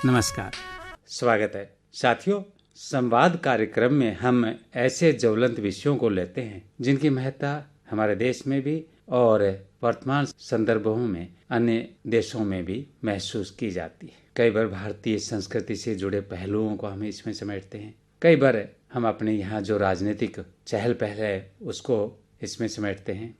नमस्कार, स्वागत है साथियों। संवाद कार्यक्रम में हम ऐसे ज्वलंत विषयों को लेते हैं जिनकी महत्ता हमारे देश में भी और वर्तमान संदर्भों में अन्य देशों में भी महसूस की जाती है। कई बार भारतीय संस्कृति से जुड़े पहलुओं को हम इसमें समेटते हैं, कई बार हम अपने यहाँ जो राजनीतिक चहल पहल है उसको इसमें समेटते हैं।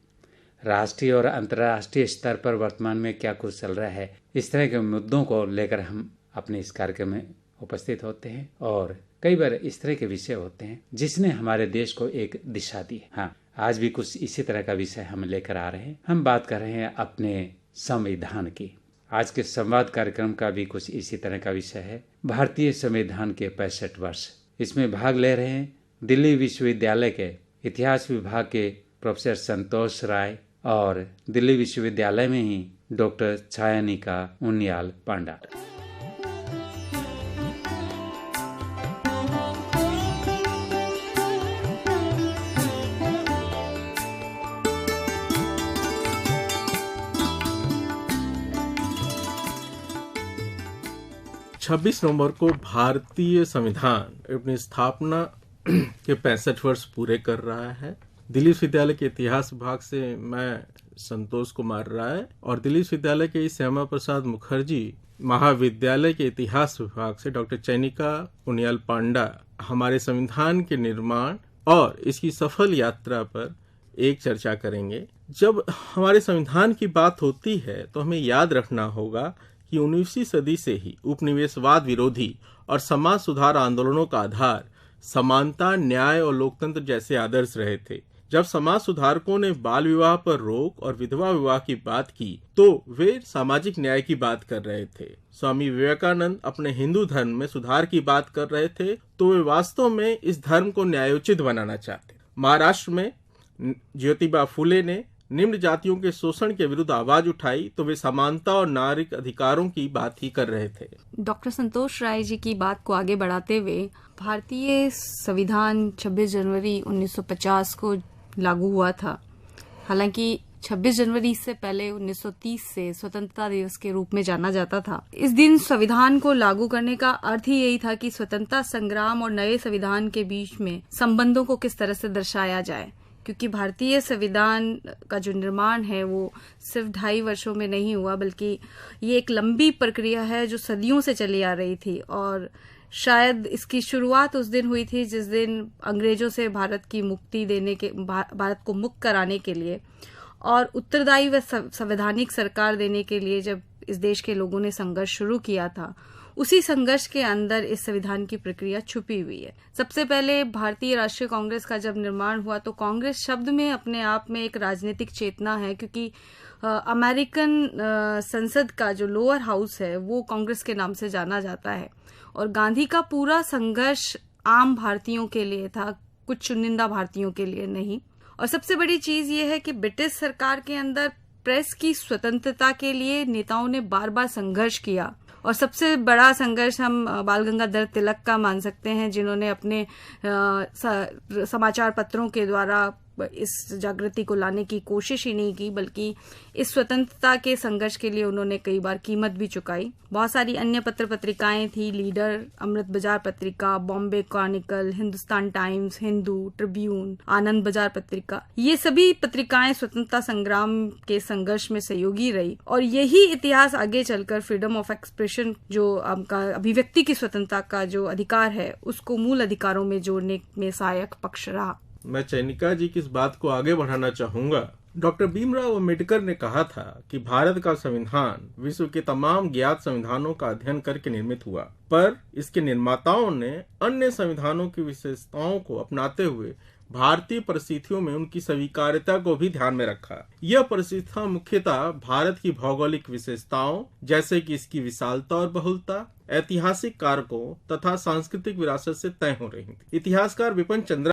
राष्ट्रीय और अंतर्राष्ट्रीय स्तर पर वर्तमान में क्या कुछ चल रहा है, इस तरह के मुद्दों को लेकर हम अपने इस कार्यक्रम में उपस्थित होते हैं और कई बार इस तरह के विषय होते हैं जिसने हमारे देश को एक दिशा दी है। हाँ, आज भी कुछ इसी तरह का विषय हम लेकर आ रहे हैं। हम बात कर रहे हैं अपने संविधान की। आज के संवाद कार्यक्रम का भी कुछ इसी तरह का विषय है, भारतीय संविधान के 65 वर्ष। इसमें भाग ले रहे हैं दिल्ली विश्वविद्यालय के इतिहास विभाग के प्रोफेसर संतोष राय और दिल्ली विश्वविद्यालय में ही डॉक्टर छायानिका उनियाल पांडा। 26 नवंबर को भारतीय संविधान अपनी स्थापना के 65 वर्ष पूरे कर रहा है। दिल्ली विश्वविद्यालय के इतिहास विभाग से मैं संतोष कुमार राय और दिल्ली विश्वविद्यालय के श्यामा प्रसाद मुखर्जी महाविद्यालय के इतिहास विभाग से डॉक्टर चैनिका उनियाल पांडा हमारे संविधान के निर्माण और इसकी सफल यात्रा पर एक चर्चा करेंगे। जब हमारे संविधान की बात होती है तो हमें याद रखना होगा कि 19वीं सदी से ही उपनिवेशवाद विरोधी और समाज सुधार आंदोलनों का आधार समानता, न्याय और लोकतंत्र जैसे आदर्श रहे थे। जब समाज सुधारकों ने बाल विवाह पर रोक और विधवा विवाह की बात की तो वे सामाजिक न्याय की बात कर रहे थे। स्वामी विवेकानंद अपने हिंदू धर्म में सुधार की बात कर रहे थे तो वे वास्तव में इस धर्म को न्यायोचित बनाना चाहते। महाराष्ट्र में ज्योतिबा फुले ने निम्न जातियों के शोषण के विरुद्ध आवाज उठाई तो वे समानता और नागरिक अधिकारों की बात ही कर रहे थे। डॉक्टर संतोष राय जी की बात को आगे बढ़ाते हुए भारतीय संविधान 26 जनवरी 1950 को लागू हुआ था। हालांकि 26 जनवरी से पहले 1930 से स्वतंत्रता दिवस के रूप में जाना जाता था। इस दिन संविधान को लागू करने का अर्थ ही यही था कि स्वतंत्रता संग्राम और नए संविधान के बीच में संबंधों को किस तरह से दर्शाया जाए, क्योंकि भारतीय संविधान का जो निर्माण है वो सिर्फ 2.5 वर्षों में नहीं हुआ, बल्कि ये एक लंबी प्रक्रिया है जो सदियों से चली आ रही थी। और शायद इसकी शुरुआत उस दिन हुई थी जिस दिन अंग्रेजों से भारत की मुक्ति देने के भारत को मुक्त कराने के लिए और उत्तरदायी व संवैधानिक सरकार देने के लिए जब इस देश के लोगों ने संघर्ष शुरू किया था, उसी संघर्ष के अंदर इस संविधान की प्रक्रिया छुपी हुई है। सबसे पहले भारतीय राष्ट्रीय कांग्रेस का जब निर्माण हुआ तो कांग्रेस शब्द में अपने आप में एक राजनीतिक चेतना है, क्योंकि अमेरिकन संसद का जो लोअर हाउस है वो कांग्रेस के नाम से जाना जाता है। और गांधी का पूरा संघर्ष आम भारतीयों के लिए था, कुछ चुनिंदा भारतीयों के लिए नहीं। और सबसे बड़ी चीज ये है कि ब्रिटिश सरकार के अंदर प्रेस की स्वतंत्रता के लिए नेताओं ने बार बार संघर्ष किया। और सबसे बड़ा संघर्ष हम बाल गंगाधर तिलक का मान सकते हैं, जिन्होंने अपने समाचार पत्रों के द्वारा इस जागृति को लाने की कोशिश ही नहीं की, बल्कि इस स्वतंत्रता के संघर्ष के लिए उन्होंने कई बार कीमत भी चुकाई। बहुत सारी अन्य पत्र पत्रिकाएं थी, leader, Amrita Bazar Patrika, Bombay Chronicle, Hindustan Times, Hindu, Tribune, Ananda Bazar Patrika, ये सभी पत्रिकाएं स्वतंत्रता संग्राम के संघर्ष में सहयोगी रही। और यही इतिहास आगे चलकर फ्रीडम ऑफ एक्सप्रेशन, जो आपका अभिव्यक्ति की स्वतंत्रता का जो अधिकार है, उसको मूल अधिकारों में जोड़ने में सहायक पक्ष रहा। मैं चैनिका जी की इस बात को आगे बढ़ाना चाहूंगा। डॉक्टर भीमराव अम्बेडकर ने कहा था कि भारत का संविधान विश्व के तमाम ज्ञात संविधानों का अध्ययन करके निर्मित हुआ, पर इसके निर्माताओं ने अन्य संविधानों की विशेषताओं को अपनाते हुए भारतीय परिस्थितियों में उनकी स्वीकार्यता को भी ध्यान में रखा। यह परिस्थितियां मुख्यतः भारत की भौगोलिक विशेषताओं जैसे कि इसकी विशालता और बहुलता, ऐतिहासिक कारकों तथा सांस्कृतिक विरासत से तय हो रही थी। इतिहासकार विपिन चंद्र